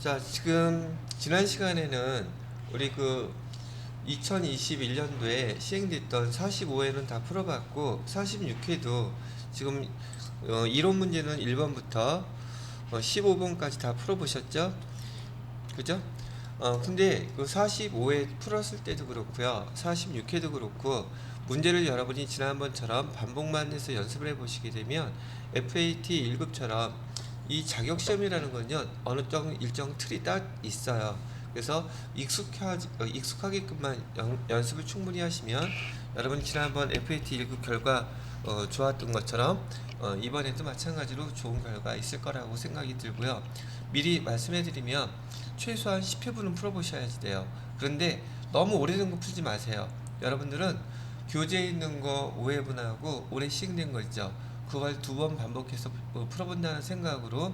자, 지금 지난 시간에는 우리 2021년도에 시행됐던 45회는 다 풀어봤고 46회도 지금 이론 문제는 1번부터 15번까지 다 풀어보셨죠? 그죠? 근데 45회 풀었을 때도 그렇고요, 46회도 그렇고, 문제를 여러분이 지난번처럼 반복만 해서 연습을 해보시게 되면 FAT 1급처럼 이 자격시험이라는 건요, 어느 정도 일정 틀이 딱 있어요. 그래서 익숙하게끔만 연습을 충분히 하시면 여러분 지난번 FAT 1급 결과 좋았던 것처럼 이번에도 마찬가지로 좋은 결과 있을 거라고 생각이 들고요. 미리 말씀해드리면 최소한 10회분은 풀어보셔야지 돼요. 그런데 너무 오래된 거 풀지 마세요. 여러분들은 교재에 있는 거 5회분하고 올해 시행된 거 있죠, 그걸 2번 반복해서 풀어본다는 생각으로,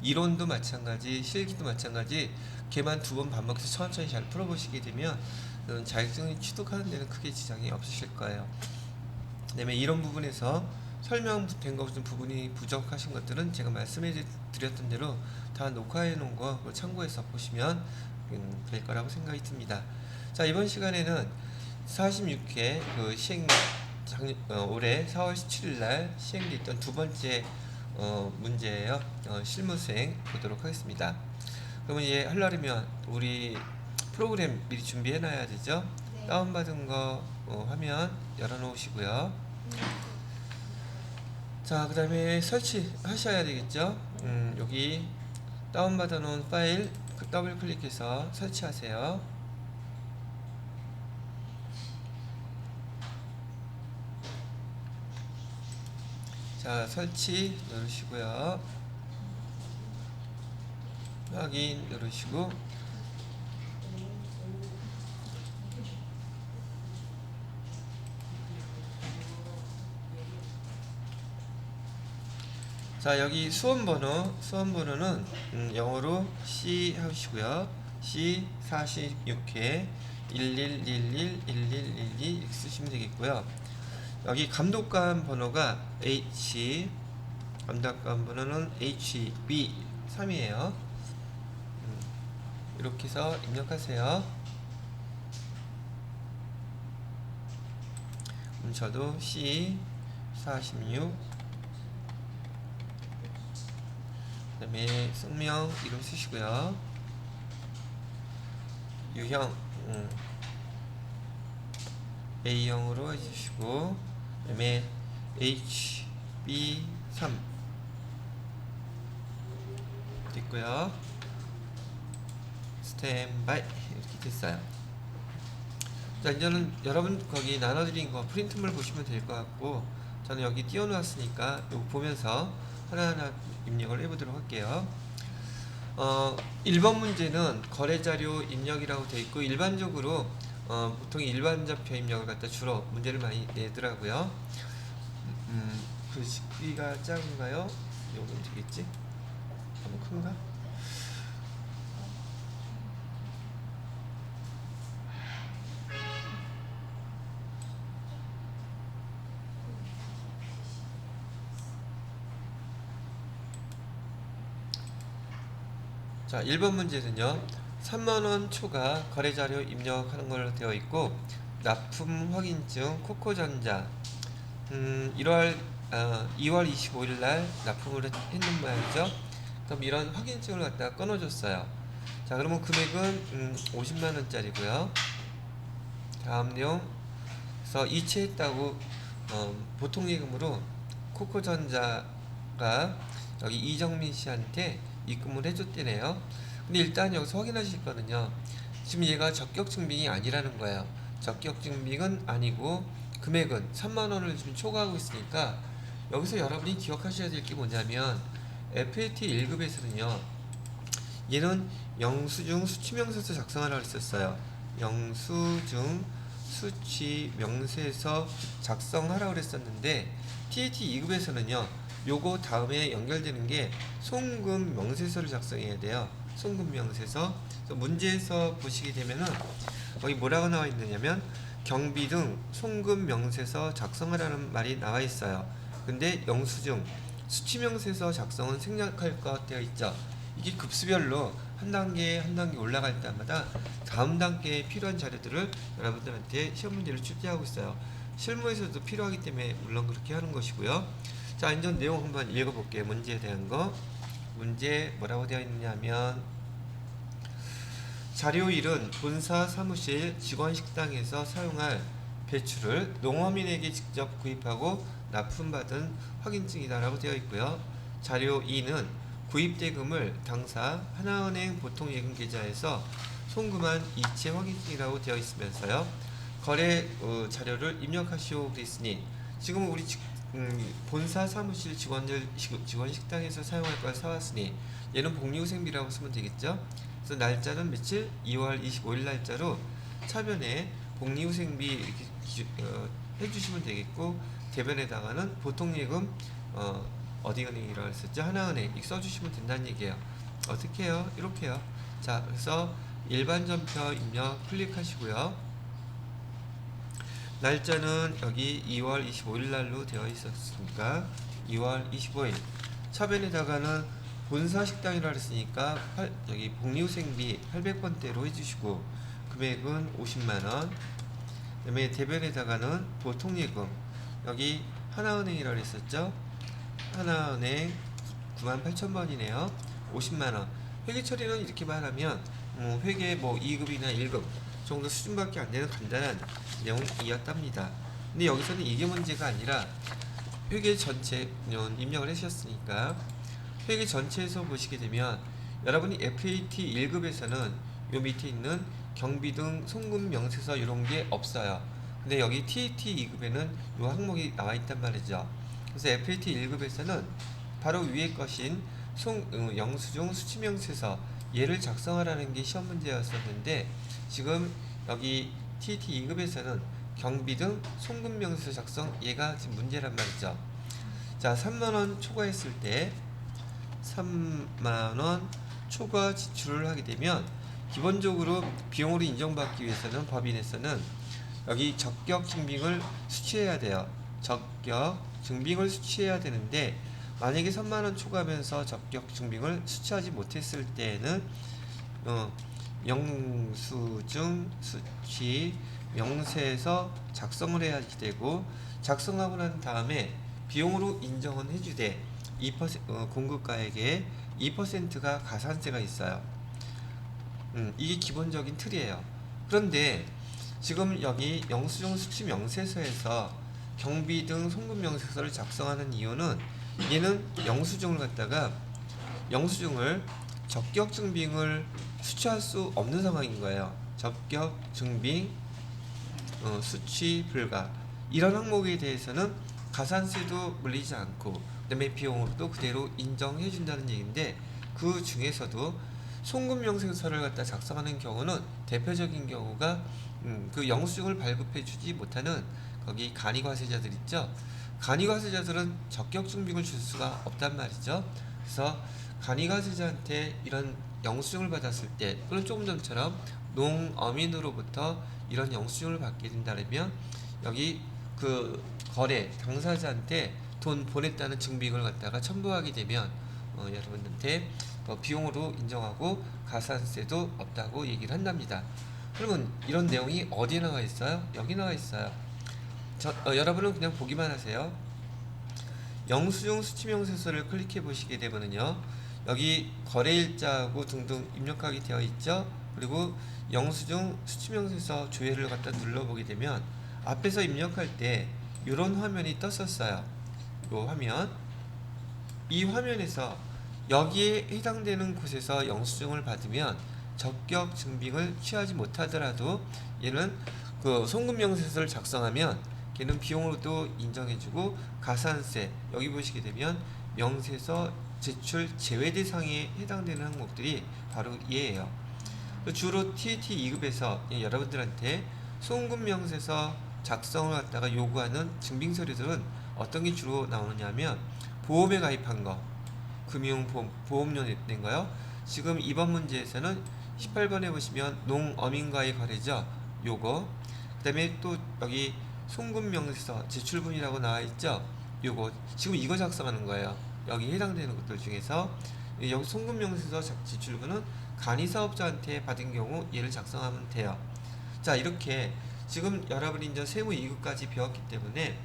이론도 마찬가지, 실기도 마찬가지, 걔만 2번 반복해서 천천히 잘 풀어보시게 되면 자격증을 취득하는 데는 크게 지장이 없으실 거예요. 그다음에 이론 부분에서 설명된 것 좀 부분이 부족하신 것들은 제가 말씀해 드렸던 대로 다 녹화해 놓은 거 참고해서 보시면 될 거라고 생각이 듭니다. 자, 이번 시간에는 46회 올해 4월 17일 날 시행됐던 두 번째 문제예요. 실무수행 보도록 하겠습니다. 그러면 이제 하려면 우리 프로그램 미리 준비해 놔야 되죠. 네. 다운받은 거 화면 열어 놓으시고요. 자, 그 다음에 설치하셔야 되겠죠. 여기 다운받아 놓은 파일 더블 클릭해서 설치하세요. 자, 설치 누르시고요. 확인 누르시고, 자, 여기 수험번호는 영어로 C 하시고요. C 46회 11111112 이렇게 쓰시면 되겠고요. 여기 감독관 번호가 H, 감독관 번호는 HB3이에요. 이렇게 해서 입력하세요. 저도 C46, 그 다음에 성명 이름 쓰시고요. 유형 A형으로 해주시고, 그 다음에 HB3 됐고요. 스탠바이 이렇게 됐어요. 자, 이제는 여러분 거기 나눠드린 거 프린트물 보시면 될 것 같고, 저는 여기 띄워놓았으니까 이거 보면서 하나하나 입력을 해보도록 할게요. 1번 문제는 거래자료 입력이라고 되어 있고, 일반적으로 보통 일반좌표 입력을 갖다 주로 문제를 많이 내더라고요. 그 크기가 작은가요? 요건 되겠지? 너무 큰가? 자, 1번 문제는요, 3만원 초과 거래자료 입력하는 걸로 되어 있고, 납품 확인증 코코전자 2월 25일 날 납품을 했는 모양이죠. 그럼 이런 확인증을 갖다가 끊어줬어요. 자, 그러면 금액은 50만원짜리고요 다음 내용, 그래서 이체했다고 보통 예금으로 코코전자가 여기 이정민 씨한테 입금을 해줬대네요. 근데 일단 여기서 확인하실 거는요, 지금 얘가 적격증빙이 아니라는 거예요. 적격증빙은 아니고 금액은 3만원을 지금 초과하고 있으니까, 여기서 여러분이 기억하셔야 될 게 뭐냐면, FAT 1급에서는요 얘는 영수증 수취명세서 작성하라고 했었어요. 영수증 수취명세서 작성하라고 그랬었는데, TAT 2급에서는요 요거 다음에 연결되는 게 송금 명세서를 작성해야 돼요. 송금 명세서. 그래서 문제에서 보시게 되면은 거기 뭐라고 나와 있느냐면, 경비 등 송금 명세서 작성하라는 말이 나와 있어요. 근데 영수증 수취명세서 작성은 생략할 것 되어 있죠. 이게 급수별로 한 단계 한 단계 올라갈 때마다 다음 단계에 필요한 자료들을 여러분들한테 시험 문제를 출제하고 있어요. 실무에서도 필요하기 때문에 물론 그렇게 하는 것이고요. 자, 이제 내용 한번 읽어볼게요. 문제에 대한 거. 문제 뭐라고 되어 있느냐 하면 자료 1은 본사 사무실 직원 식당에서 사용할 배추를 농어민에게 직접 구입하고 납품받은 확인증이다 라고 되어 있고요. 자료 2는 구입대금을 당사 하나은행 보통예금 계좌에서 송금한 이체 확인증이라고 되어 있으면서요. 거래 자료를 입력하시오 그랬으니 지금 우리 본사 사무실 직원 식당에서 사용할 걸 사왔으니 얘는 복리후생비라고 쓰면 되겠죠. 그래서 날짜는 며칠? 2월 25일 날짜로 차변에 복리후생비 이렇게 해주시면 되겠고, 대변에다가는 보통예금 어디 은행이라고 했었죠? 하나은행 이렇게 써주시면 된다는 얘기예요. 어떻게 해요? 이렇게요. 자, 그래서 일반 전표 입력 클릭하시고요. 날짜는 여기 2월 25일 날로 되어 있었으니까 2월 25일. 차변에다가는 본사 식당이라 했으니까 여기 복리후생비 800번대로 해주시고 금액은 50만원. 그 다음에 대변에다가는 보통예금 여기 하나은행이라 했었죠. 하나은행 98,000번이네요. 50만원. 회계 처리는 이렇게 말하면 회계 뭐 2급이나 1급 정도 수준밖에 안 되는 간단한 내용이었답니다. 근데 여기서는 이게 문제가 아니라 회계 전체 입력을 하셨으니까 회계 전체에서 보시게 되면 여러분이 FAT 1급에서는 요 밑에 있는 경비 등 송금 명세서 이런 게 없어요. 근데 여기 TAT 2급에는 요 항목이 나와 있단 말이죠. 그래서 FAT 1급에서는 바로 위에 것인 영수증 수치명세서 얘를 작성하라는 게 시험 문제였었는데 지금 여기 TAT 2급에서는 경비 등 송금 명세서 작성 얘가 지금 문제란 말이죠. 자, 3만원 초과했을 때 3만원 초과 지출을 하게 되면 기본적으로 비용으로 인정받기 위해서는 법인에서는 여기 적격 증빙을 수취해야 돼요. 적격 증빙을 수취해야 되는데 만약에 3만원 초과하면서 적격 증빙을 수취하지 못했을 때에는 영수증 수취 명세서 작성을 해야 되고, 작성하고 난 다음에 비용으로 인정은 해주되 2% 공급가액에 2%가 가산세가 있어요. 이게 기본적인 틀이에요. 그런데 지금 여기 영수증 수취 명세서에서 경비 등 송금 명세서를 작성하는 이유는 얘는 영수증을 갖다가 영수증을 적격 증빙을 수취할 수 없는 상황인 거예요. 적격 증빙 수취 불가 이런 항목에 대해서는 가산세도 물리지 않고 그다음에 비용으로도 그대로 인정해 준다는 얘기인데, 그 중에서도 송금 명세서를 갖다 작성하는 경우는 대표적인 경우가 그 영수증을 발급해 주지 못하는 거기 간이과세자들 있죠. 간이과세자들은 적격 증빙을 줄 수가 없단 말이죠. 그래서 간이과세자한테 이런 영수증을 받았을 때 또는 조금 전처럼 농어민으로부터 이런 영수증을 받게 된다면 여기 그 거래 당사자한테 돈 보냈다는 증빙을 갖다가 첨부하게 되면 여러분한테 비용으로 인정하고 가산세도 없다고 얘기를 한답니다. 그러면 이런 내용이 어디에 나와 있어요? 여기 나와 있어요. 여러분은 그냥 보기만 하세요. 영수증 수취명세서를 클릭해 보시게 되면요, 여기 거래일자하고 등등 입력하게 되어 있죠. 그리고 영수증 수취명세서 조회를 갖다 눌러보게 되면 앞에서 입력할 때 이런 화면이 떴었어요. 이 화면, 이 화면에서 여기에 해당되는 곳에서 영수증을 받으면 적격 증빙을 취하지 못하더라도 얘는 그 송금명세서를 작성하면 걔는 비용으로도 인정해주고 가산세 여기 보시게 되면 명세서 제출 제외 대상에 해당되는 항목들이 바로 얘예요. 주로 TAT 2급에서 여러분들한테 송금명세서 작성을 갖다가 요구하는 증빙서류들은 어떤 게 주로 나오느냐 하면 보험에 가입한 거, 보험료 낸 거요. 지금 이번 문제에서는 18번에 보시면 농어민과의 거래죠. 요거. 그 다음에 또 여기 송금명세서 제출분이라고 나와 있죠. 요거. 지금 이거 작성하는 거예요. 여기 해당되는 것들 중에서 여기 송금명세서 제출분은 간이 사업자한테 받은 경우 얘를 작성하면 돼요. 자, 이렇게 지금 여러분이 이제 세무 2급까지 배웠기 때문에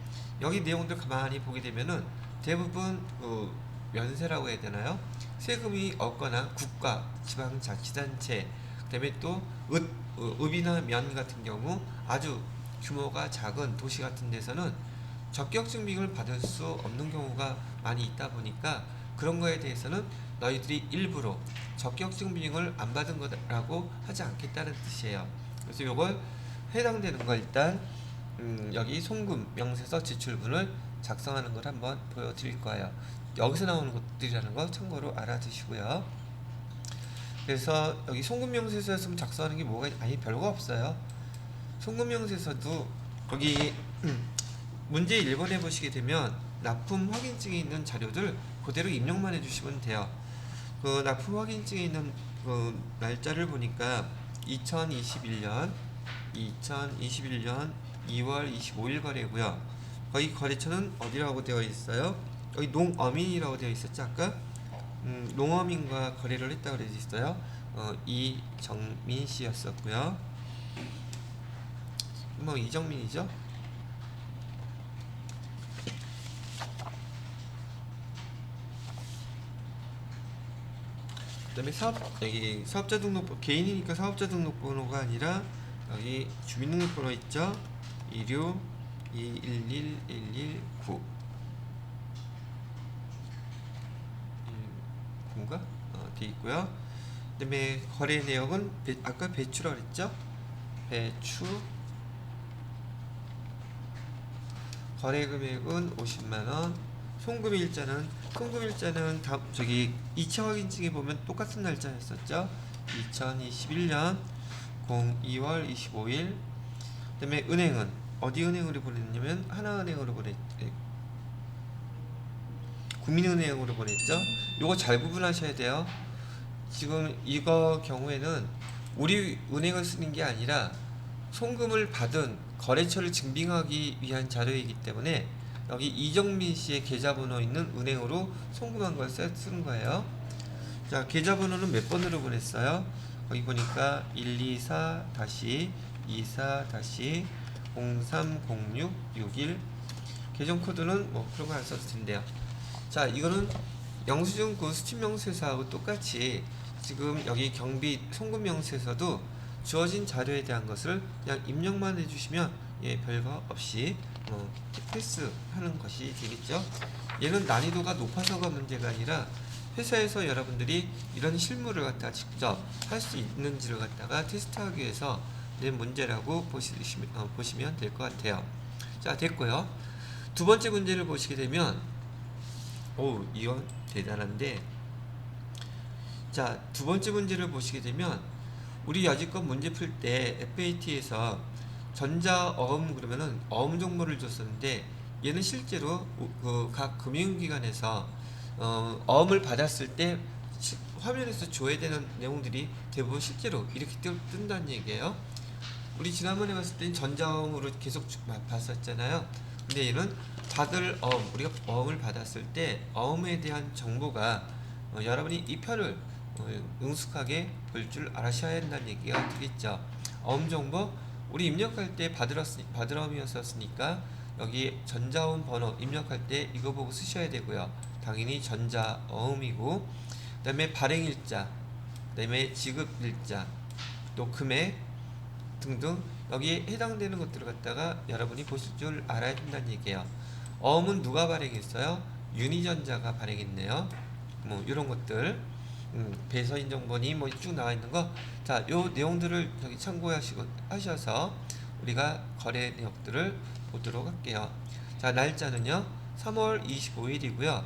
여기 내용들 가만히 보게 되면은 대부분 그 면세라고 해야 되나요? 세금이 없거나 국가, 지방자치단체, 그다음에 또 읍이나 면 같은 경우 아주 규모가 작은 도시 같은 데서는 적격증빙을 받을 수 없는 경우가 많이 있다 보니까 그런 거에 대해서는 너희들이 일부러 적격증빙을 안 받은 거라고 하지 않겠다는 뜻이에요. 그래서 이걸 해당되는 거 일단 여기 송금 명세서 지출분을 작성하는 걸 한번 보여드릴 거예요. 여기서 나오는 것들이라는 거 참고로 알아두시고요. 그래서 여기 송금 명세서에서 작성하는 게 뭐가 아니 별거 없어요. 송금 명세서도 여기 문제 1번에 보시게 되면 납품 확인증에 있는 자료들 그대로 입력만 해주시면 돼요. 그 납품 확인증에 있는 그 날짜를 보니까 2021년 2월 25일 거래고요. 거기 거래처는 어디라고 되어 있어요? 여기 농어민이라고 되어 있었죠 아까? 농어민과 거래를 했다고 되어 있어요. 이정민 씨였었고요. 뭐 이정민이죠? 그다음에 여기 사업자 등록번호 개인이니까 사업자 등록번호가 아니라 여기 주민등록번호 있죠? 26 211119 9인가? 되어 있고요. 그다음에 거래 내역은 아까 배추라 그랬죠? 배추 거래 금액은 50만원. 송금 일자는 저기 2차 확인증에 보면 똑같은 날짜였었죠. 2021년 2월 25일. 그다음에 은행은 어디 은행으로 보냈냐면 하나은행으로 국민은행으로 보냈죠. 요거 잘 구분하셔야 돼요. 지금 이거 경우에는 우리 은행을 쓰는 게 아니라 송금을 받은 거래처를 증빙하기 위한 자료이기 때문에 여기 이정민 씨의 계좌번호 있는 은행으로 송금한 걸 쓰는 거예요. 자, 계좌번호는 몇 번으로 보냈어요? 거기 보니까 124-24-030661 계정 코드는 뭐 그런 거 안 써도 된대요. 자, 이거는 영수증 그 수취 명세서하고 똑같이 지금 여기 경비 송금 명세서도 주어진 자료에 대한 것을 그냥 입력만 해주시면 별거 없이 패스하는 것이 되겠죠. 얘는 난이도가 높아서가 문제가 아니라 회사에서 여러분들이 이런 실무를 갖다 직접 할 수 있는지를 갖다가 테스트하기 위해서 낸 문제라고 보시면 될 것 같아요. 자, 됐고요. 두 번째 문제를 보시게 되면 이건 대단한데, 자, 두 번째 문제를 보시게 되면 우리 여지껏 문제 풀 때 FAT에서 전자어음 그러면은 어음 정보를 줬었는데 얘는 실제로 그 각 금융기관에서 어음을 받았을 때 화면에서 줘야 되는 내용들이 대부분 실제로 이렇게 뜬다는 얘기예요. 우리 지난번에 봤을 땐 전자어음으로 계속 봤었잖아요. 근데 얘는 받을 어음, 우리가 어음을 받았을 때 어음에 대한 정보가 여러분이 이 편을 능숙하게 볼 줄 알아셔야 한다는 얘기가 되겠죠. 어음 정보 우리 입력할 때 받으럼이었으니까 여기 전자어음 번호 입력할 때 이거 보고 쓰셔야 되고요. 당연히 전자어음이고, 그 다음에 발행일자, 그 다음에 지급일자, 또 금액 등등 여기에 해당되는 것들을 갖다가 여러분이 보실 줄 알아야 된다는 얘기예요. 어음은 누가 발행했어요? 유니전자가 발행했네요. 뭐 이런 것들, 배서인정본이 뭐 쭉 나와 있는 거, 자, 요 내용들을 여기 참고하셔서 우리가 거래 내역들을 보도록 할게요. 자, 날짜는요 3월 25일이고요.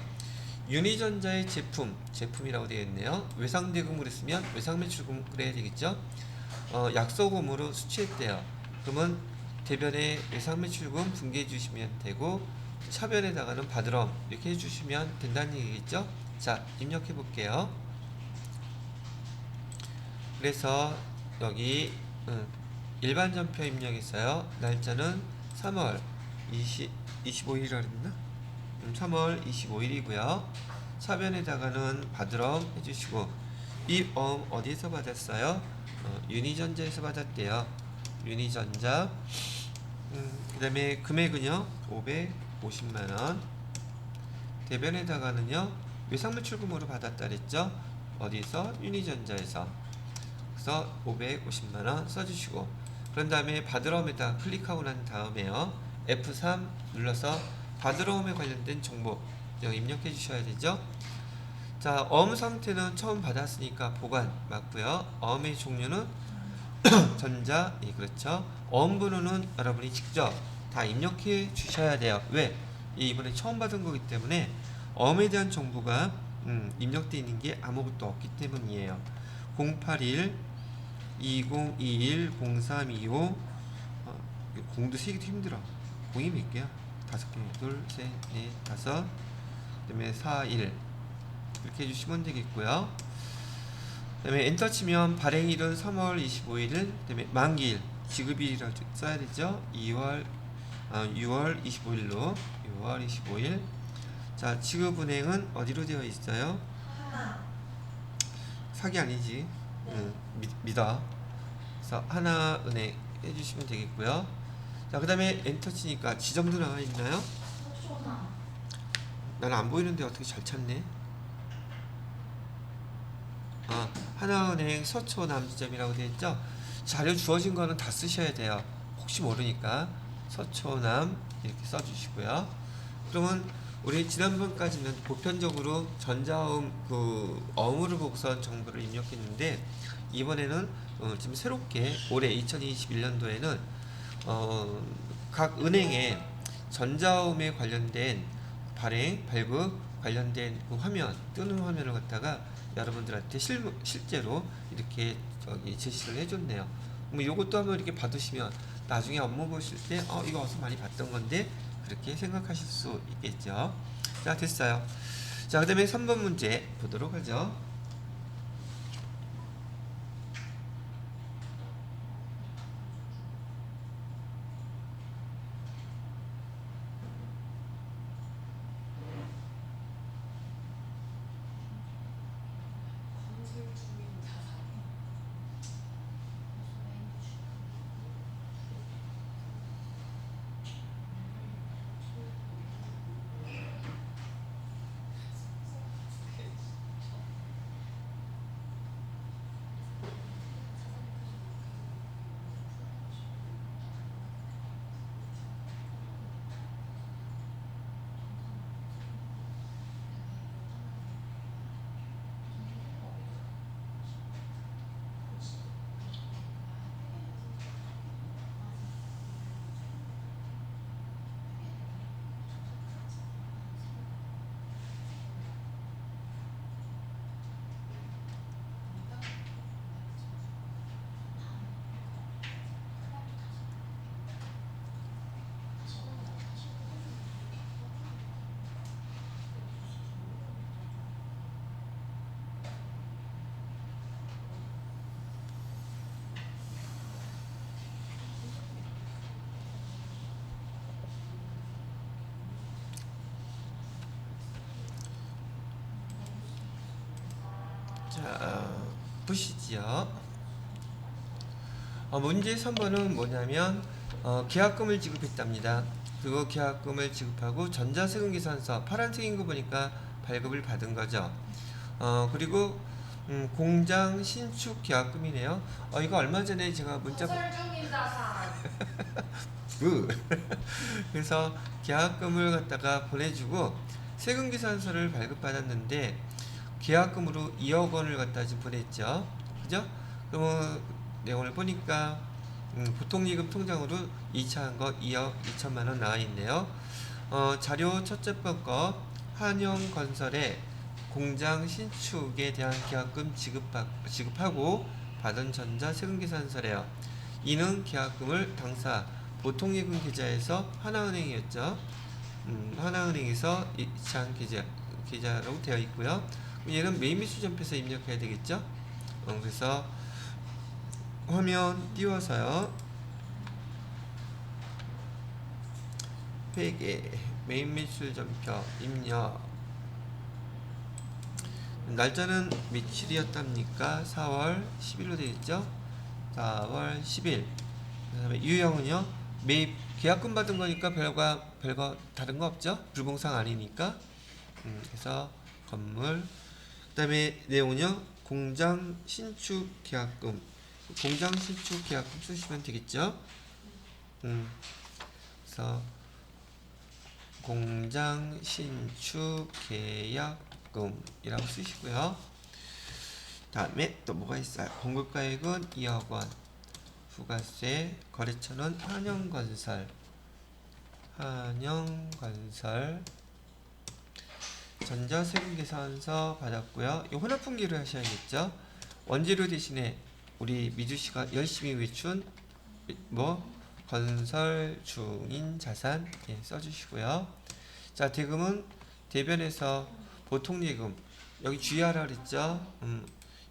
유니전자의 제품이라고 되어 있네요. 외상대금을 했으면 외상매출금을 해야 되겠죠. 약소금으로 수취했대요. 그러면 대변에 외상매출금 분개해 주시면 되고, 차변에다가는 받으럼 이렇게 해주시면 된다는 얘기겠죠. 자, 입력해 볼게요. 그래서 여기 일반 전표 입력했어요. 날짜는 3월 25일이라 그랬나? 3월 25일이고요. 차변에다가는 받으럼 해주시고, 이 어디에서 받았어요? 유니전자에서 받았대요. 유니전자. 그 다음에 금액은요 550만원. 대변에다가는요 외상물 출금으로 받았다 그랬죠. 어디서? 유니전자에서. 그래서 550만원 써주시고, 그런 다음에 받으러옴에다 클릭하고 난 다음에요 F3 눌러서 받으러옴에 관련된 정보 여기 입력해 주셔야 되죠. 자, 어음 상태는 처음 받았으니까 보관 맞고요. 어음의 종류는 전자, 예, 그렇죠. 어음 번호는 여러분이 직접 다 입력해 주셔야 돼요. 왜? 이번에 처음 받은 거기 때문에 어음에 대한 정보가 입력되어 있는 게 아무것도 없기 때문이에요. 081 2021 0325. 공도 세기도 힘들어. 공이 몇 개야? 5개. 둘, 셋, 넷, 다섯. 그 다음에 4, 1 이렇게 해주시면 되겠고요. 그 다음에 엔터 치면 발행일은 3월 25일, 그 다음에 만기일, 지급일이라고 써야 되죠. 6월 25일로 6월 25일. 자, 지급은행은 어디로 되어 있어요? 사기 아니지. 믿어. 그래서 하나은행 해주시면 되겠고요. 자, 그 다음에 엔터 치니까 지점도 나와 있나요? 나는 안 보이는데 어떻게 잘 찾네. 하나은행 서초남 지점이라고 되어 있죠. 자료 주어진 거는 다 쓰셔야 돼요. 혹시 모르니까 서초남 이렇게 써주시고요. 그러면 우리 지난번까지는 보편적으로 전자음 어음을 보고서 정보를 입력했는데, 이번에는 지금 새롭게 올해 2021년도에는 각 은행의 전자음에 관련된 발행, 발급 관련된 그 화면, 뜨는 화면을 갖다가 여러분들한테 실제로 이렇게 제시를 해줬네요. 뭐 요것도 한번 이렇게 받으시면 나중에 업무 보실 때 이거 어디서 많이 봤던 건데 그렇게 생각하실 수 있겠죠. 자, 됐어요. 자, 그 다음에 3번 문제 보도록 하죠. 자, 보시지요. 문제 3번은 뭐냐면 계약금을 지급했답니다. 그리고 계약금을 지급하고 전자세금계산서, 파란색인 거 보니까 발급을 받은 거죠. 그리고 공장 신축 계약금이네요. 이거 얼마 전에 제가 문자 그래서 계약금을 갖다가 보내주고 세금계산서를 발급받았는데 계약금으로 2억 원을 갖다 지금 보냈죠. 그죠? 그러면 내용을 보니까 보통예금 통장으로 이체한 것 2억 2천만 원 나와 있네요. 자료 첫째 거 한영건설의 공장 신축에 대한 계약금 지급하고 받은 전자 세금계산서래요. 이는 계약금을 당사 보통예금 계좌에서 하나은행이었죠. 하나은행에서 이체한 계좌라고 되어 있고요. 얘는 메인미수점표에서 입력해야 되겠죠. 그래서 화면 띄워서요. 회계 메인미수점표 입력. 날짜는 며칠이었답니까? 4월 10일로 되어 있죠? 4월 10일. 그다음에 유형은요. 매입 계약금 받은 거니까 별거 다른 거 없죠? 불공상 아니니까. 그래서 건물. 그다음에 내용은요. 공장 신축 계약금. 공장 신축 계약금 쓰시면 되겠죠? 그래서 공장 신축 계약금이라고 쓰시고요. 다음에 또 뭐가 있어요? 공급가액은 2억 원. 부가세, 거래처는 한영건설. 전자세금계산서 받았고요. 이 혼합분기를 하셔야겠죠. 원재료 대신에 우리 미주씨가 열심히 외춘 건설 중인 자산 써주시고요. 자, 대금은 대변에서 보통예금 여기 주의하라 그랬죠.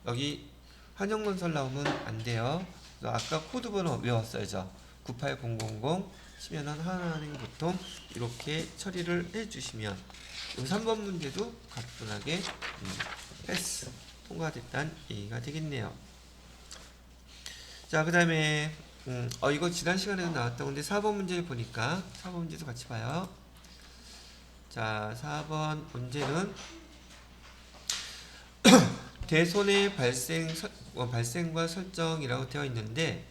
여기 한영건설 나오면 안 돼요. 아까 코드번호 외웠어야죠. 98000 치면은 하나은행 보통 이렇게 처리를 해주시면 3번 문제도 가뿐하게 패스 통과됐다는 얘기가 되겠네요. 자, 그 다음에 이거 지난 시간에도 나왔던 건데 4번 문제를 보니까 4번 문제도 같이 봐요. 자, 4번 문제는 대손해 발생과 설정이라고 되어 있는데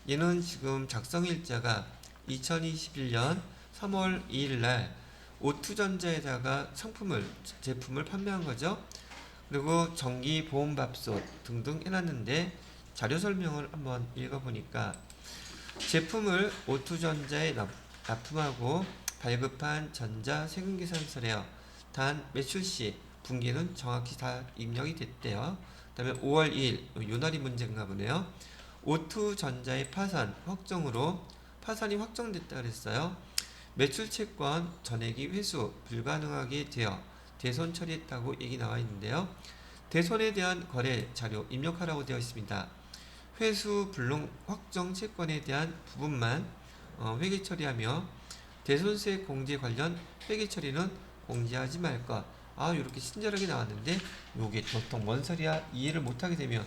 얘는 지금 작성일자가 2021년 3월 2일 날 오투전자에다가 제품을 판매한 거죠. 그리고 전기, 보험밥솥 등등 해놨는데 자료 설명을 한번 읽어보니까 제품을 오투전자에 납품하고 발급한 전자 세금계산서래요. 단 매출시 분기는 정확히 다 입력이 됐대요. 그 다음에 5월 2일 요날이 문제인가 보네요. 오투전자의 파산이 확정됐다 그랬어요. 매출채권 전액이 회수 불가능하게 되어 대손 처리했다고 얘기 나와 있는데요. 대손에 대한 거래 자료 입력하라고 되어 있습니다. 회수 불능 확정 채권에 대한 부분만 회계 처리하며 대손세 공제 관련 회계 처리는 공제하지 말 것. 이렇게 친절하게 나왔는데 요게 보통 뭔 소리야? 이해를 못하게 되면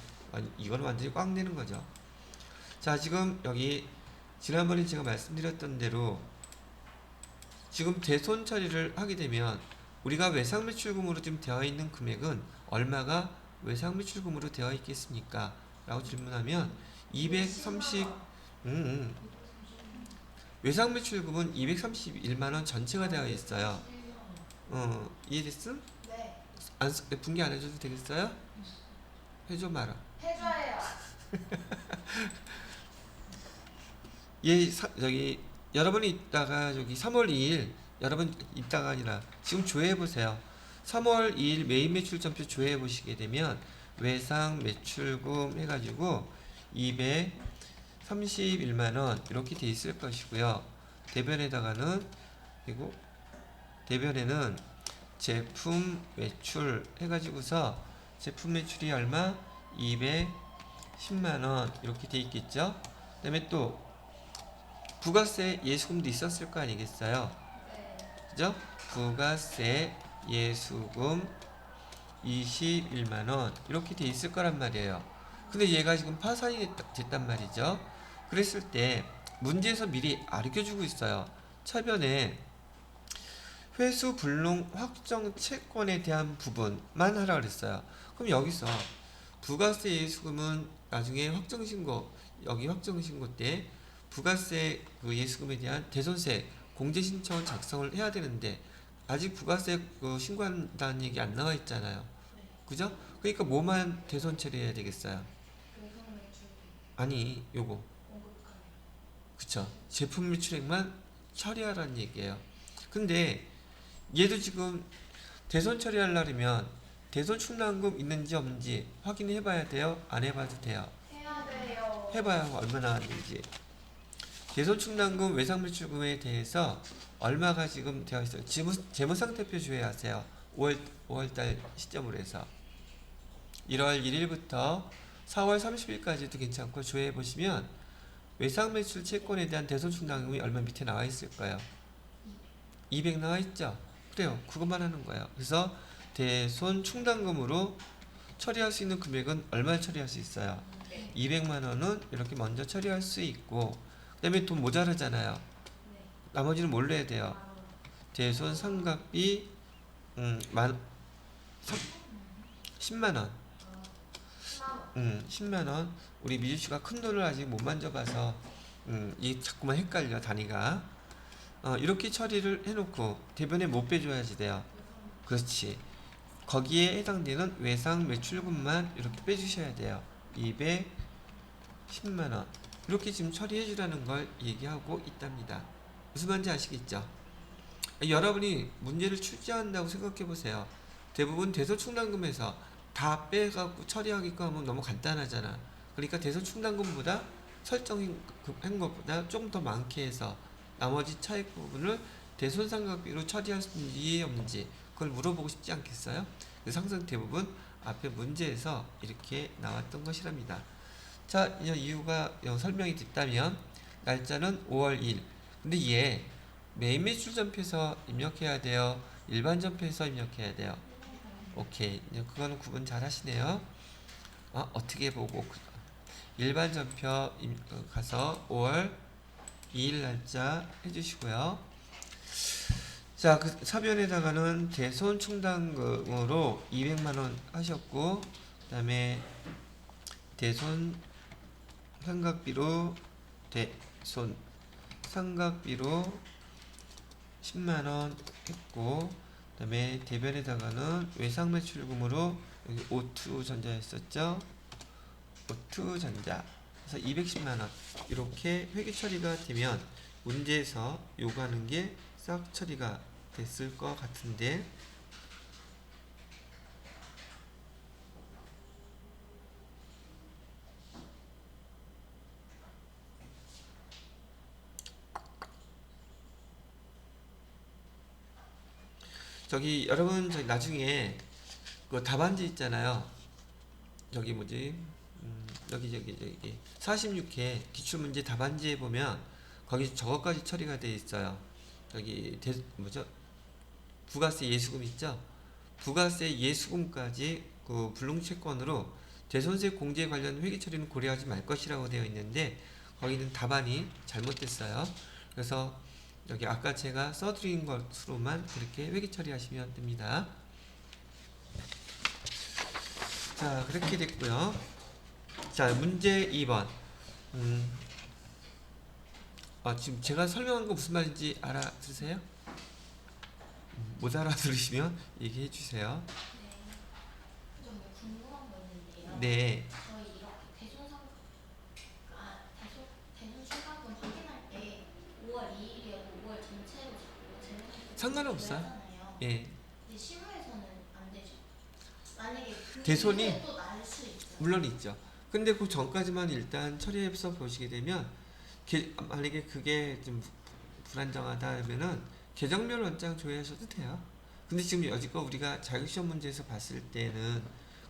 이거는 완전히 꽉 내는 거죠. 자, 지금 여기 지난번에 제가 말씀드렸던 대로 지금 대손 처리를 하게 되면 우리가 외상매출금으로 지금 되어 있는 금액은 얼마가 외상매출금으로 되어 있겠습니까? 라고 질문하면 230 외상매출금은 231만원 전체가 되어 있어요. 이해됐음? 네. 분기 안 해줘도 되겠어요? 해줘 말아. 해줘요. 여기 여러분이 이따가 여기 3월 2일 여러분 이따가 아니라 지금 조회해 보세요. 3월 2일 메인 매출점표 조회해 보시게 되면 외상 매출금 해가지고 231만원 이렇게 돼 있을 것이고요. 대변에다가는 그리고 대변에는 제품 매출 해가지고서 제품 매출이 얼마? 210만원 이렇게 돼 있겠죠. 그 다음에 또 부가세 예수금도 있었을 거 아니겠어요. 그죠? 부가세 예수금 21만원 이렇게 돼 있을 거란 말이에요. 근데 얘가 지금 파산이 됐단 말이죠. 그랬을 때 문제에서 미리 알려주고 있어요. 차변에 회수 불능 확정 채권에 대한 부분만 하라 그랬어요. 그럼 여기서 부가세 예수금은 나중에 여기 확정신고 때 부가세 그 예수금에 대한 대손세 공제 신청 작성을 해야 되는데 아직 부가세 그 신고한다는 얘기 안 나와 있잖아요. 그죠? 그러니까 뭐만 대손 처리해야 되겠어요? 아니, 요거. 그쵸? 제품 매출액만 처리하라는 얘기예요. 근데 얘도 지금 대손 처리하려면 대손 충당금 있는지 없는지 확인해 봐야 돼요? 안 해봐도 돼요? 해야 돼요. 해봐야 얼마나 하는지. 대손 충당금 외상매출금에 대해서 얼마가 지금 되어 있어요. 재무상태표 조회하세요. 5월달 시점으로 해서 1월 1일부터 4월 30일까지도 괜찮고 조회해 보시면 외상매출 채권에 대한 대손 충당금이 얼마 밑에 나와 있을 거예요. 200 나와 있죠. 그래요. 그것만 하는 거예요. 그래서 대손 충당금으로 처리할 수 있는 금액은 얼마 처리할 수 있어요? 네. 200만 원은 이렇게 먼저 처리할 수 있고, 그 다음에 돈 모자르잖아요. 네. 나머지는 뭘로 해야 돼요? 대손 상각비 10만 원. 10만 원. 우리 미주 씨가 큰 돈을 아직 못 만져봐서 이 자꾸만 헷갈려 단위가. 이렇게 처리를 해놓고 대변에 못 빼줘야지 돼요. 그렇지. 거기에 해당되는 외상 매출금만 이렇게 빼주셔야 돼요. 210만 원. 이렇게 지금 처리해주라는 걸 얘기하고 있답니다. 무슨 말인지 아시겠죠? 여러분이 문제를 출제한다고 생각해 보세요. 대부분 대소충당금에서 다 빼갖고 처리하기가 하면 너무 간단하잖아. 그러니까 대소충당금보다 설정한 것보다 조금 더 많게 해서 나머지 차익 부분을 대손상각비로 처리할 수 있는지 없는지 그걸 물어보고 싶지 않겠어요? 그래서 항상 대부분 앞에 문제에서 이렇게 나왔던 것이랍니다. 자, 이유가 설명이 됐다면 날짜는 5월 2일. 근데 얘 메인 매출 전표에서 입력해야 돼요? 일반 전표에서 입력해야 돼요? 오케이. 그거는 구분 잘 하시네요. 어떻게 보고 일반 전표 가서 5월 2일 날짜 해주시고요. 자, 그 사변에다가는 대손 충당금으로 200만원 하셨고, 그 다음에 대손 상각비로 대손 상각비로 10만원 했고, 그 다음에 대변에다가는 외상매출금으로 여기 오투전자 했었죠. 오투전자 그래서 210만원 이렇게 회계 처리가 되면 문제에서 요구하는 게 싹 처리가 됐을 것 같은데, 저기 여러분 저기 나중에 그 답안지 있잖아요. 여기 뭐지? 여기 46회 기출문제 답안지에 보면 거기 저것까지 처리가 돼 있어요. 여기 뭐죠? 부가세 예수금 있죠? 부가세 예수금까지 그 불능채권으로 대손세 공제 관련 회계 처리는 고려하지 말 것이라고 되어 있는데 거기는 답안이 잘못됐어요. 그래서 여기 아까 제가 써드린 것으로만 그렇게 회계 처리하시면 됩니다. 자, 그렇게 됐고요. 자, 문제 2번. 지금 제가 설명한 거 무슨 말인지 알아들으세요? 못 알아들으시면 얘기해 주세요. 네. 좀 궁금한 거 있는데요. 네. 저희 이렇게 대손 출납금 확인할 때 5월 2일이라고 5월 전체로 자꾸 제목을 상관없어요. 하잖아요. 예. 근데 실무에서는 안 되죠. 만약에 그 대손이 이후에 또 날 수 있죠. 물론 있죠. 근데 그 전까지만 일단 처리해서 보시게 되면 만약에 그게 좀 불안정하다 하면은 계정별 원장 조회하셔도 돼요. 근데 지금 여지껏 우리가 자격시험 문제에서 봤을 때는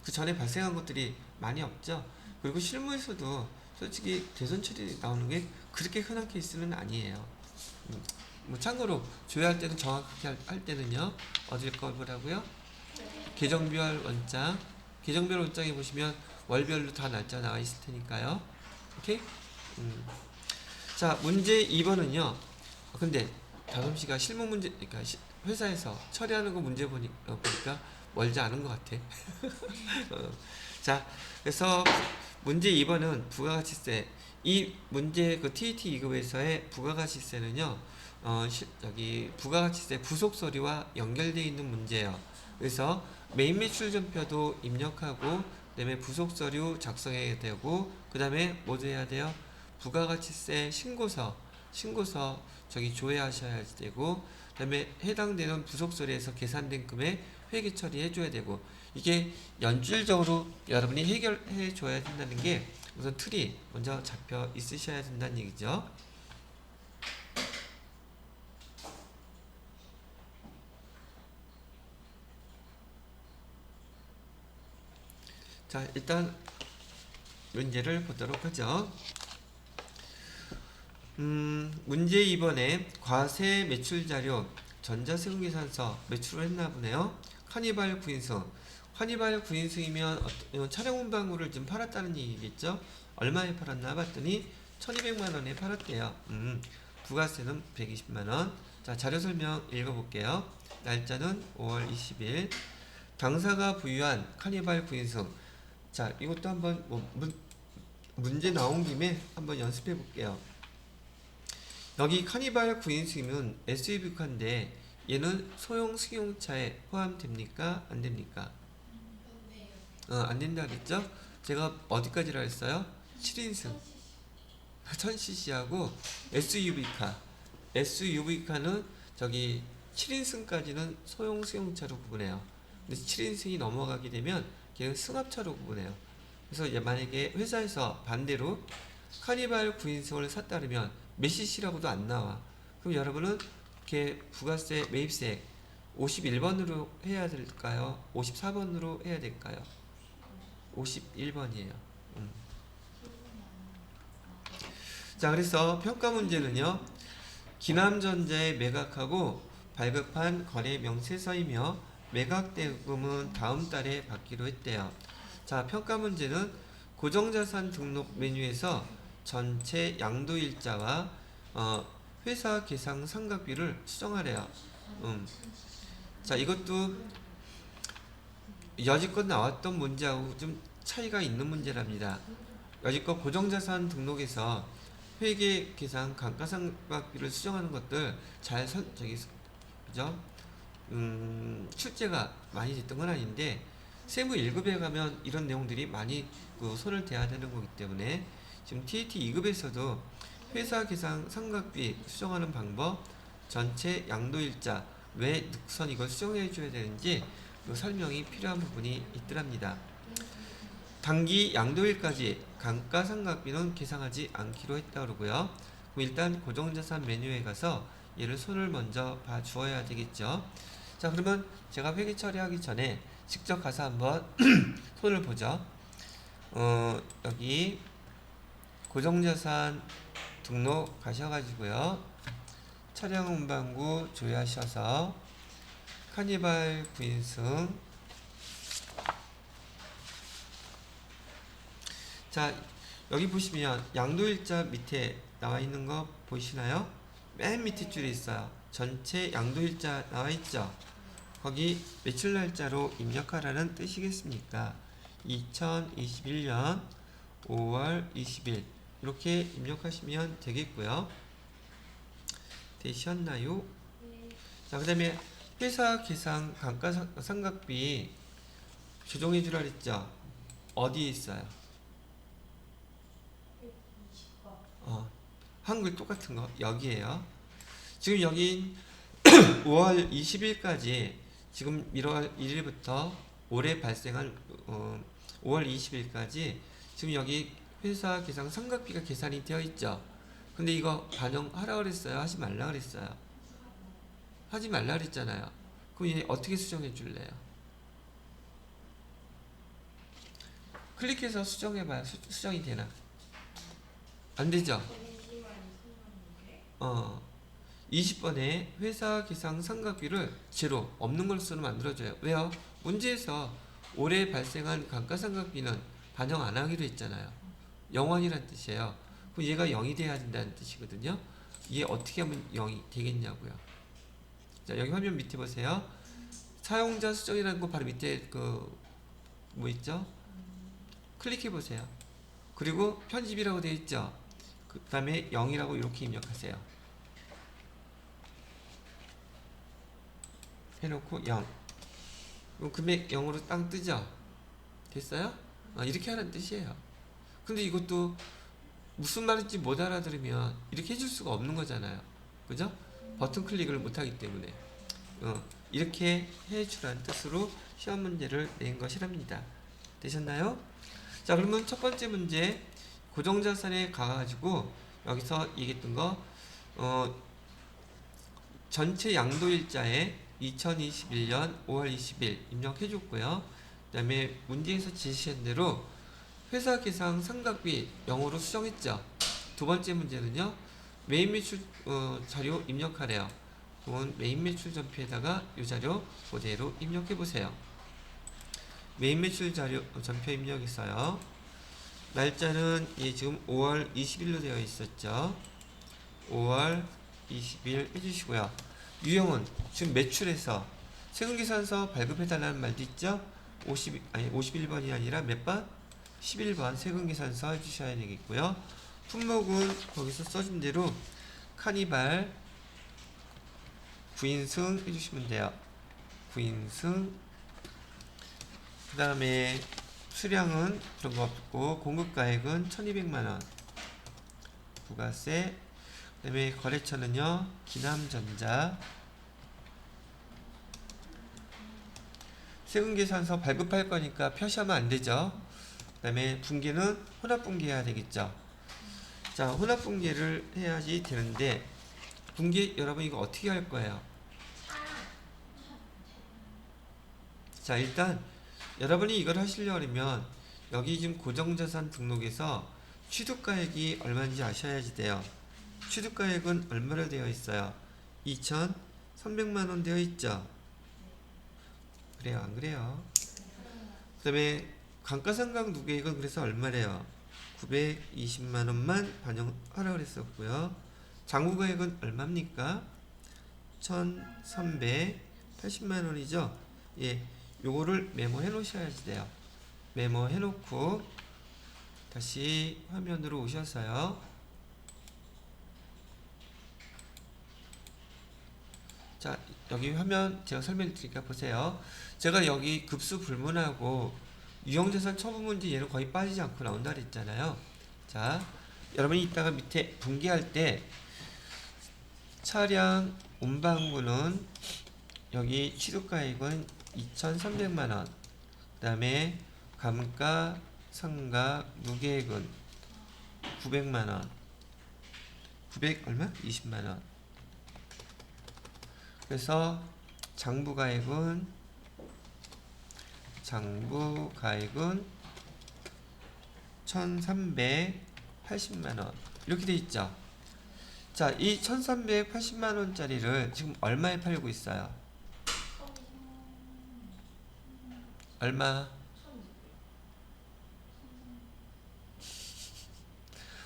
그 전에 발생한 것들이 많이 없죠. 그리고 실무에서도 솔직히 대손 처리 나오는 게 그렇게 흔한 케이스는 아니에요. 뭐 참고로 조회할 때는 정확하게 할 때는요 어딜 걸 보라고요? 계정별 원장. 계정별 원장에 보시면 월별로 다 날짜 나와 있을 테니까요. 오케이? 자, 문제 2번은요. 근데 다솜씨가 실무 문제, 그러니까 회사에서 처리하는 거 문제 보니까 멀지 않은 것 같아. 자, 그래서 문제 2번은 부가가치세. 이 문제 그 TET 2급에서의 부가가치세는요. 여기 부가가치세 부속 서류와 연결되어 있는 문제예요. 그래서 메인 매출 전표도 입력하고 그다음에 부속 서류 작성해야 되고 그다음에 뭐 해야 돼요? 부가가치세 신고서 저기 조회하셔야 되고 그다음에 해당되는 부속 서류에서 계산된 금액 회계 처리해 줘야 되고 이게 연줄적으로 여러분이 해결해 줘야 된다는 게 우선 틀이 먼저 잡혀 있으셔야 된다는 얘기죠. 자, 일단 문제를 보도록 하죠. 문제 2번에 과세 매출 자료 전자세금계산서 매출을 했나 보네요. 카니발 9인승. 카니발 9인승이면 차량 운반구를 좀 팔았다는 얘기겠죠? 얼마에 팔았나 봤더니 1200만 원에 팔았대요. 부가세는 120만 원. 자, 자료 설명 읽어볼게요. 날짜는 5월 20일. 당사가 부유한 카니발 9인승. 자, 이것도 한번 문제 나온 김에 한번 연습해 볼게요. 여기 카니발 9인승이면 SUV카인데 얘는 소형 승용차에 포함됩니까? 안 됩니까? 안 된다 그랬죠? 제가 어디까지라 했어요? 7인승 1000cc하고 SUV카는 저기 7인승까지는 소형 승용차로 구분해요. 근데 7인승이 넘어가게 되면 걔는 승합차로 구분해요. 그래서 이제 만약에 회사에서 반대로 카니발 9인승을 샀다 그러면 몇 cc라고도 안 나와. 그럼 여러분은 이렇게 부가세 매입세 51번으로 해야 될까요? 54번으로 해야 될까요? 51번이에요. 자, 그래서 평가 문제는요. 기남전자에 매각하고 발급한 거래 명세서이며 매각 대금은 다음 달에 받기로 했대요. 자, 평가 문제는 고정자산 등록 메뉴에서 전체 양도일자와 회사 계상 상각비를 수정하래요. 자, 이것도 여지껏 나왔던 문제하고 좀 차이가 있는 문제랍니다. 여지껏 고정자산 등록에서 회계 계상 감가상각비를 수정하는 것들 잘 그죠? 출제가 많이 됐던 건 아닌데 세무 1급에 가면 이런 내용들이 많이 손을 대야 되는 거기 때문에 지금 TAT 2급에서도 회사 계상 상각비 수정하는 방법, 전체 양도일자 왜 늑선 이걸 수정해 줘야 되는지 그 설명이 필요한 부분이 있더랍니다. 단기 양도일까지 감가상각비는 계상하지 않기로 했다 그러고요. 그럼 일단 고정자산 메뉴에 가서 얘를 손을 먼저 봐 주어야 되겠죠. 자, 그러면 제가 회계 처리하기 전에 직접 가서 한번 손을 보죠. 여기 고정자산 등록 가셔가지고요. 차량 운반구 조회하셔서 카니발 9인승. 자, 여기 보시면 양도일자 밑에 나와 있는 거 보이시나요? 맨 밑에 줄에 있어요. 전체 양도일자 나와 있죠? 거기 매출 날짜로 입력하라는 뜻이겠습니까? 2021년 5월 20일 이렇게 입력하시면 되겠고요. 되셨나요? 자, 그 다음에 회사 계상 감가상각비 조정해 주라 그랬죠? 어디에 있어요? 한글 똑같은 거 여기에요. 지금 여기 5월 20일까지 지금 1월 1일부터 올해 발생한 5월 20일까지 지금 여기 회사 계상 상각비가 계산이 되어 있죠. 근데 이거 반영하라 그랬어요? 하지 말라 그랬어요? 하지 말라 그랬잖아요. 그럼 얘 어떻게 수정해 줄래요? 클릭해서 수정해봐요. 수정이 되나? 안 되죠? 20번에 회사 계상 상각비를 제로 없는 걸로 만들어줘요. 왜요? 문제에서 올해 발생한 감가상각비는 반영 안 하기로 했잖아요. 0원이란 뜻이에요. 그럼 얘가 0이 돼야 된다는 뜻이거든요. 얘 어떻게 하면 0이 되겠냐고요. 자, 여기 화면 밑에 보세요. 사용자 수정이라는 거 바로 밑에 뭐 있죠? 클릭해 보세요. 그리고 편집이라고 되어 있죠. 그 다음에 0이라고 이렇게 입력하세요. 해놓고 0. 그럼 금액 0으로 땅 뜨죠? 됐어요? 이렇게 하라는 뜻이에요. 근데 이것도 무슨 말인지 못 알아들으면 이렇게 해줄 수가 없는 거잖아요. 그죠? 버튼 클릭을 못하기 때문에. 이렇게 해주라는 뜻으로 시험 문제를 낸 것이랍니다. 되셨나요? 자, 그러면 첫 번째 문제 고정자산에 가가지고 여기서 얘기했던 거 전체 양도일자에 2021년 5월 20일 입력해줬고요. 그 다음에 문제에서 지시한 대로 회사 계상 상각비 0으로 수정했죠. 두 번째 문제는요. 매입매출 자료 입력하래요. 그러면 메인 매출 전표에다가 이 자료 그대로 입력해 보세요. 메인 매출 자료 전표 입력했어요. 날짜는 지금 5월 20일로 되어 있었죠. 5월 20일 해주시고요. 유형은 지금 매출에서 세금계산서 발급해달라는 말도 있죠. 51번이 아니라 몇 번? 11번 세금계산서 해주셔야 되겠고요. 품목은 거기서 써준 대로 카니발 9인승 해주시면 돼요. 9인승. 그 다음에 수량은 그런 거 없고 공급가액은 1200만원 부가세. 그 다음에 거래처는요 기남전자. 세금계산서 발급할 거니까 표시하면 안 되죠. 그 다음에 분계는 혼합분계 해야 되겠죠. 자, 혼합분계를 해야지 되는데 분계 여러분 이거 어떻게 할 거예요? 자, 일단 여러분이 이걸 하시려면 여기 지금 고정자산 등록에서 취득가액이 얼마인지 아셔야지 돼요. 취득가액은 얼마로 되어 있어요? 2,300만원 되어 있죠. 그래요, 안 그래요? 그 다음에 감가상각 누계액은 그래서 얼마래요? 920만원만 반영하라고 그랬었고요. 장부가액은 얼마입니까? 1,380만원이죠. 예, 요거를 메모해 놓으셔야지 돼요. 메모해 놓고 다시 화면으로 오셔서요. 자, 여기 화면 제가 설명드리니까 보세요. 제가 여기 급수 불문하고 유형자산 처분 문제 얘는 거의 빠지지 않고 나온다 그랬잖아요. 자, 여러분이 이따가 밑에 분기할 때 차량 운반구는 여기 취득가액은 2,300만원. 그 다음에 감가, 상가, 무계획은 900만원. 900 얼마? 20만원. 그래서 장부가액은 1,380만원 이렇게 돼 있죠. 자, 이 1,380만원짜리를 지금 얼마에 팔고 있어요? 얼마?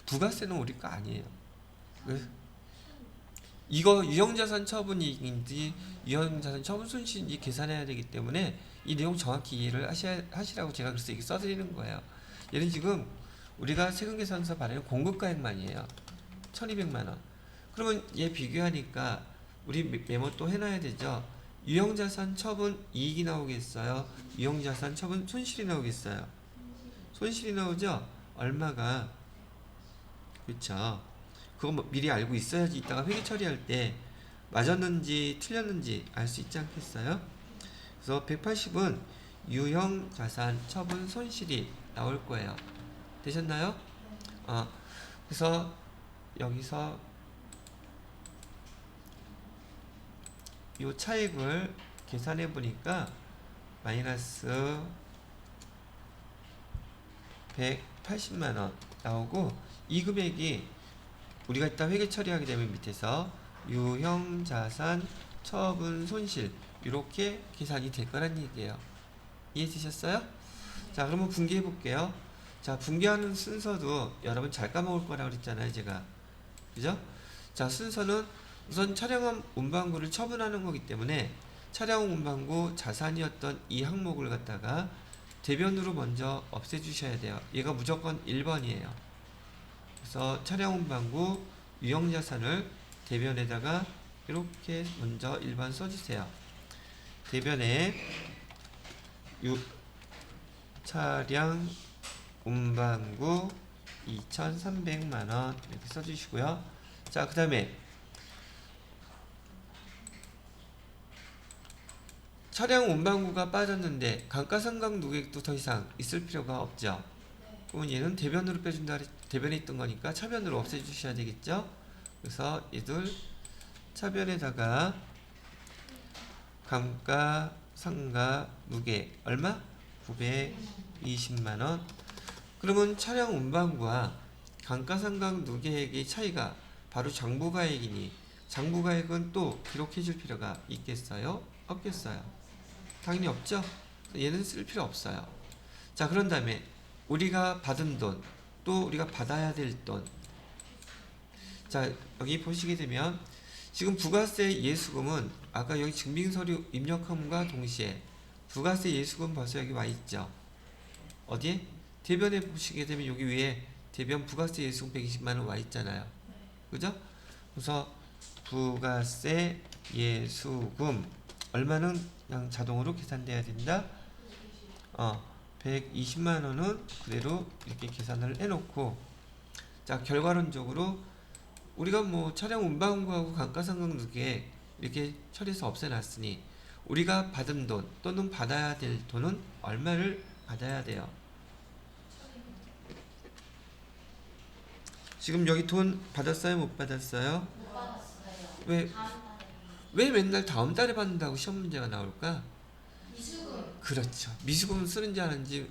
부가세는 우리 거 아니에요. 왜? 이거 유형자산 처분이익인지 유형자산 처분 손실인지 계산해야 되기 때문에 이 내용 정확히 이해를 하시라고 제가 그래서 이렇게 써드리는 거예요. 얘는 지금 우리가 세금계산서 발행은 공급가액만이에요. 1200만원. 그러면 얘 비교하니까 우리 메모 또 해놔야 되죠. 유형자산 처분 이익이 나오겠어요? 유형자산 처분 손실이 나오겠어요? 손실이 나오죠? 얼마가? 그쵸? 그거 뭐 미리 알고 있어야지 이따가 회계 처리할 때 맞았는지 틀렸는지 알 수 있지 않겠어요? 그래서 180은 유형자산 처분 손실이 나올 거예요. 되셨나요? 그래서 여기서 이 차익을 계산해 보니까 마이너스 180만원 나오고 이 금액이 우리가 이따 회계 처리하게 되면 밑에서 유형자산 처분 손실 이렇게 계산이 될 거란 얘기예요. 이해되셨어요? 자, 그러면 분개해 볼게요. 자, 분개하는 순서도 여러분 잘 까먹을 거라고 그랬잖아요, 제가. 그죠? 자, 순서는 우선 차량원 운반구를 처분하는 거기 때문에 차량 운반구 자산이었던 이 항목을 갖다가 대변으로 먼저 없애주셔야 돼요. 얘가 무조건 1번이에요. 그래서 차량 운반구 유형자산을 대변에다가 이렇게 먼저 1번 써주세요. 대변에 차량 운반구 2,300만원 이렇게 써주시고요. 자, 그 다음에 차량 운반구가 빠졌는데 감가상각 누계액도 더 이상 있을 필요가 없죠. 그러면 얘는 대변으로 빼준다, 대변에 있던 거니까 차변으로 없애주셔야 되겠죠. 그래서 얘들 차변에다가 감가상각 누계 얼마? 920만원. 그러면 차량 운반구와 감가상각 누계액의 차이가 바로 장부가액이니 장부가액은 또 기록해 줄 필요가 있겠어요? 없겠어요? 당연히 없죠? 얘는 쓸 필요 없어요. 자, 그런 다음에 우리가 받은 돈, 또 우리가 받아야 될 돈. 자, 여기 보시게 되면 지금 부가세 예수금은 아까 여기 증빙서류 입력함과 동시에 부가세 예수금 벌써 여기 와 있죠. 어디에? 대변에 보시게 되면 여기 위에 대변 부가세 예수금 120만 원 와 있잖아요. 그죠? 그래서 부가세 예수금 얼마는 그냥 자동으로 계산돼야 된다. 120만 원은 그대로 이렇게 계산을 해놓고, 자, 결과론적으로 우리가 뭐 차량 운반구하고 감가상각누계 이렇게 처리해서 없애놨으니 우리가 받은 돈 또는 받아야 될 돈은 얼마를 받아야 돼요? 지금 여기 돈 받았어요? 못 받았어요? 못 받았어요. 왜, 다음 달에 왜 맨날 다음 달에 받는다고 시험 문제가 나올까? 미수금. 그렇죠. 미수금은 쓰는지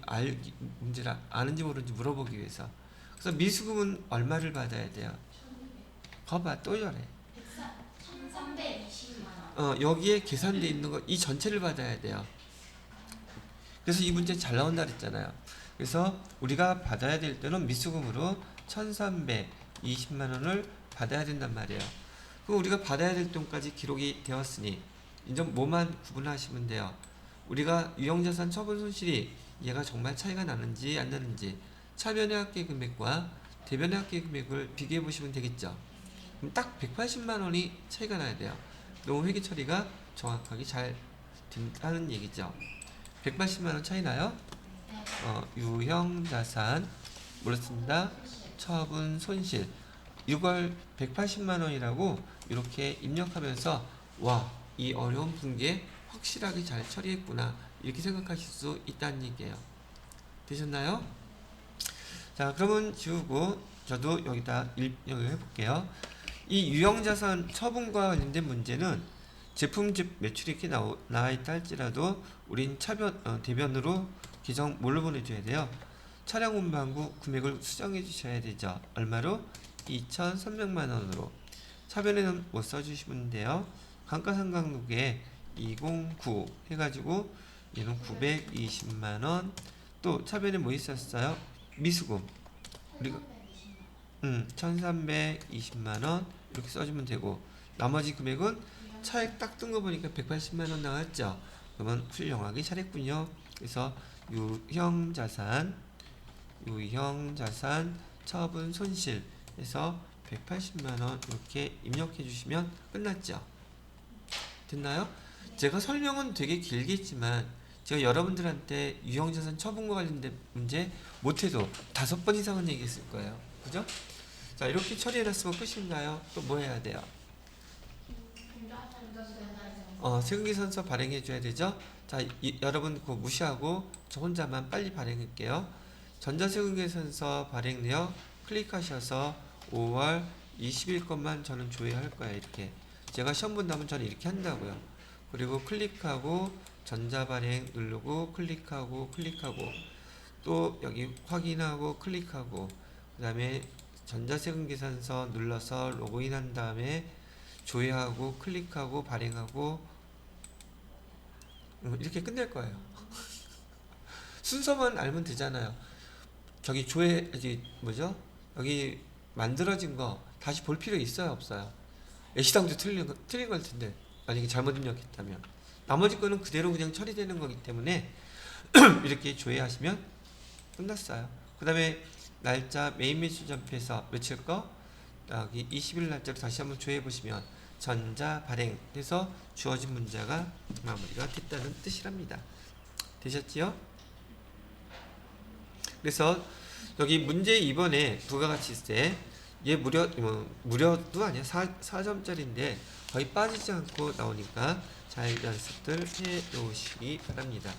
문제를 아는지 모르는지 물어보기 위해서. 그래서 미수금은 얼마를 받아야 돼요? 거봐, 또 이래. 1320만 원. 여기에 계산돼 있는 거 이 전체를 받아야 돼요. 그래서 이 문제 잘 나온다 그랬잖아요. 그래서 우리가 받아야 될 때는 미수금으로 1320만 원을 받아야 된단 말이에요. 그럼 우리가 받아야 될 돈까지 기록이 되었으니 이제 뭐만 구분하시면 돼요. 우리가 유형자산 처분 손실이 얘가 정말 차이가 나는지 안 나는지 차변의 합계 금액과 대변의 합계 금액을 비교해 보시면 되겠죠. 그럼 딱 180만 원이 차이가 나야 돼요. 너무 회계 처리가 정확하게 잘 된다는 얘기죠. 180만 원 차이 나요? 유형자산 몰랐습니다. 처분 손실 이걸 180만 원이라고 이렇게 입력하면서 와, 이 어려운 분기에 확실하게 잘 처리했구나 이렇게 생각하실 수 있다는 얘기예요. 되셨나요? 자, 그러면 지우고 저도 여기다 입력을 해볼게요. 이 유형자산 처분과 관련된 문제는 제품집 매출이 이렇게 나와 있다 할지라도 우린 대변으로 기정 뭘로 보내줘야 돼요? 차량 운반구 금액을 수정해 주셔야 되죠. 얼마로? 2,300만 원으로. 차변에는 뭐 써주시면 돼요? 감가상각누계 209 해가지고 얘는 920만 원. 또 차변에 뭐 있었어요? 미수금. 우리가 1,320만 원 이렇게 써주면 되고 나머지 금액은 차액 딱 뜬 거 보니까 180만 원 나왔죠. 그러면 훌륭하게 잘했군요. 그래서 유형자산 처분 손실에서 180만 원 이렇게 입력해 주시면 끝났죠. 됐나요? 제가 설명은 되게 길겠지만 제가 여러분들한테 유형자산 처분과 관련된 문제 못해도 5번 이상은 얘기했을 거예요. 그죠? 자, 이렇게 처리해놨으면 끝인가요? 또 뭐 해야 돼요? 세금계산서 발행해줘야 되죠? 자, 여러분 그거 무시하고 저 혼자만 빨리 발행할게요. 전자세금계산서 발행 내역 클릭하셔서 5월 20일 것만 저는 조회할 거예요. 이렇게 제가 시험 본다면 저는 이렇게 한다고요. 그리고 클릭하고 전자발행 누르고 클릭하고 또 여기 확인하고 클릭하고 그 다음에 전자세금계산서 눌러서 로그인한 다음에 조회하고 클릭하고 발행하고 이렇게 끝낼 거예요. 순서만 알면 되잖아요. 저기 여기 만들어진 거 다시 볼 필요 있어요, 없어요? 예시당도 틀린 걸 텐데 만약에 잘못 입력했다면 나머지 거는 그대로 그냥 처리되는 거기 때문에 이렇게 조회하시면 끝났어요. 그 다음에 날짜 메인 매출 점표에서 며칠 거 여기 20일 날짜로 다시 한번 조회해 보시면 전자 발행해서 주어진 문제가 마무리가 됐다는 뜻이랍니다. 되셨지요? 그래서 여기 문제 2번에 부가가치세 얘 무려도 아니야 4점짜리인데 거의 빠지지 않고 나오니까 잘 연습들 해 놓으시기 바랍니다.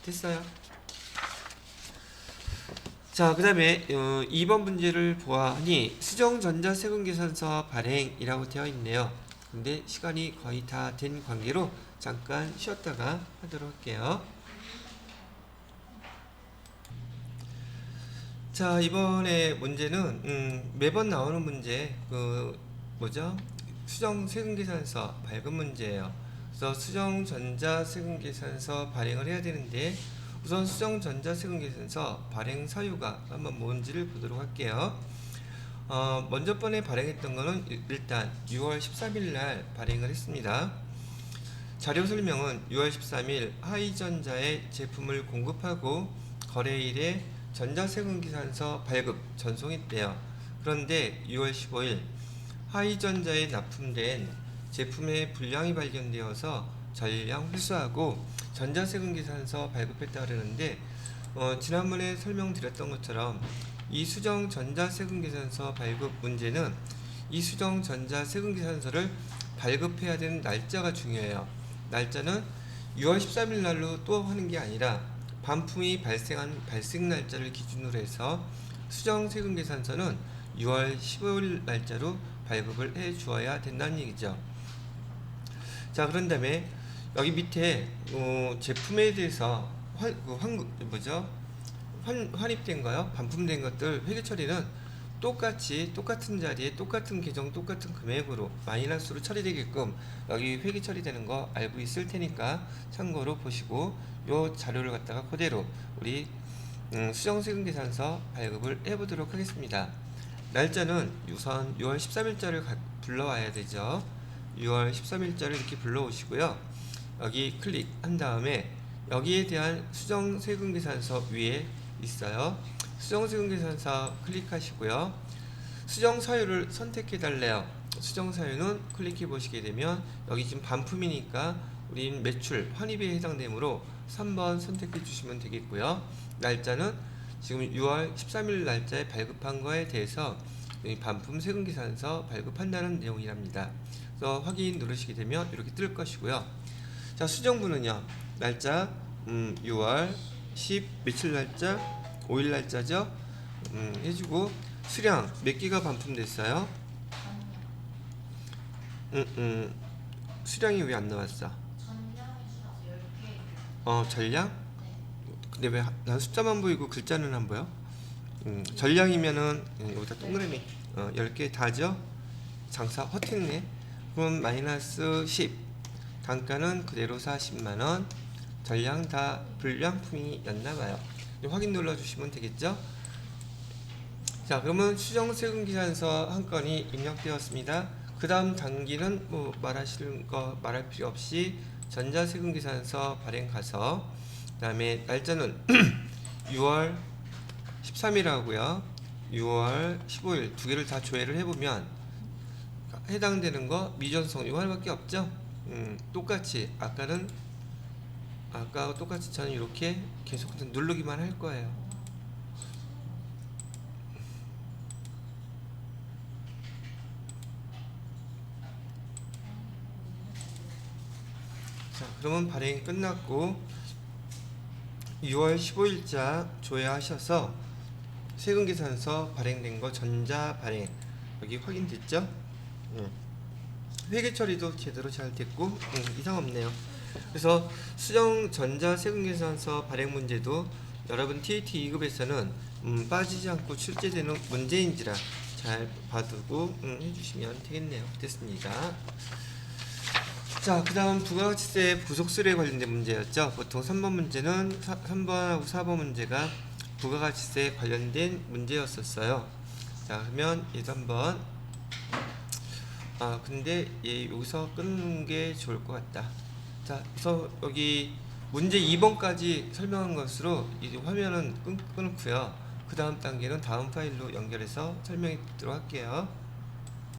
됐어요? 자, 그 다음에 2번 문제를 보아하니 수정전자세금계산서 발행이라고 되어 있네요. 근데 시간이 거의 다 된 관계로 잠깐 쉬었다가 하도록 할게요. 자, 이번에 문제는 매번 나오는 문제 수정 세금계산서 발급 문제예요. 그래서 수정 전자 세금계산서 발행을 해야 되는데 우선 수정 전자 세금계산서 발행 사유가 한번 뭔지를 보도록 할게요. 먼저 번에 발행했던 거는 일단 6월 13일 날 발행을 했습니다. 자료 설명은 6월 13일 하이전자에 제품을 공급하고 거래일에 전자세금계산서 발급 전송했대요. 그런데 6월 15일 하이전자에 납품된 제품의 불량이 발견되어서 전량 회수하고 전자세금계산서 발급했다 그러는데 지난번에 설명드렸던 것처럼 이 수정 전자세금계산서 발급 문제는 이 수정 전자세금계산서를 발급해야 되는 날짜가 중요해요. 날짜는 6월 13일 날로 또 하는 게 아니라 반품이 발생한 발생 날짜를 기준으로 해서 수정 세금계산서는 6월 15일 날짜로 발급을 해 주어야 된다는 얘기죠. 자, 그런 다음에 여기 밑에 제품에 대해서 환입된 거요, 반품된 것들 회계 처리는 똑같은 자리에 똑같은 계정 똑같은 금액으로 마이너스로 처리되게끔 여기 회계 처리되는 거 알고 있을 테니까 참고로 보시고 요 자료를 갖다가 그대로 우리 수정세금계산서 발급을 해보도록 하겠습니다. 날짜는 우선 6월 13일자를 불러와야 되죠. 6월 13일자를 이렇게 불러오시고요. 여기 클릭한 다음에 여기에 대한 수정세금계산서 위에 있어요. 수정세금계산서 클릭하시고요. 수정사유를 선택해 달래요. 수정사유는 클릭해 보시게 되면 여기 지금 반품이니까 우린 매출 환입에 해당되므로 3번 선택해 주시면 되겠고요. 날짜는 지금 6월 13일 날짜에 발급한 거에 대해서 반품 세금계산서 발급한다는 내용이랍니다. 그래서 확인 누르시게 되면 이렇게 뜰 것이고요. 자, 수정부는요, 날짜 6월 10 며칠 날짜 5일 날짜죠. 해주고 수량 몇 개가 반품됐어요? 수량이 왜 안 나왔어? 전량? 근데 왜 난 숫자만 보이고 글자는 안 보여? 전량이면은 여기다 동그라미 10개 다죠? 장사 허택네. 그럼 마이너스 10, 단가는 그대로 40만원, 전량 다 불량품이었나봐요. 확인 눌러주시면 되겠죠? 자, 그러면 수정세금계산서 한 건이 입력되었습니다. 그 다음 단계는 뭐 말할 필요 없이 전자세금계산서 발행 가서, 그 다음에 날짜는 6월 13일하고요 6월 15일 두 개를 다 조회를 해보면 해당되는 거 미전송 이거 하나밖에 없죠. 똑같이 아까와 똑같이 저는 이렇게 계속 누르기만 할 거예요. 자, 그러면 발행이 끝났고 6월 15일자 조회하셔서 세금계산서 발행된 거 전자 발행 여기 확인됐죠? 회계 처리도 제대로 잘 됐고 이상 없네요. 그래서 수정 전자 세금계산서 발행 문제도 여러분 TAT 2급에서는 빠지지 않고 출제되는 문제인지라 잘 봐두고 해주시면 되겠네요. 됐습니다. 자, 그 다음 부가가치세 부속세에 관련된 문제였죠. 보통 3번 문제는 3번하고 4번 문제가 부가가치세 관련된 문제였었어요. 자, 그러면 얘도 한번 근데 여기서 끊는 게 좋을 것 같다. 자, 그래서 여기 문제 2번까지 설명한 것으로 이 화면은 끊고요. 그 다음 단계는 다음 파일로 연결해서 설명해 드리도록 할게요.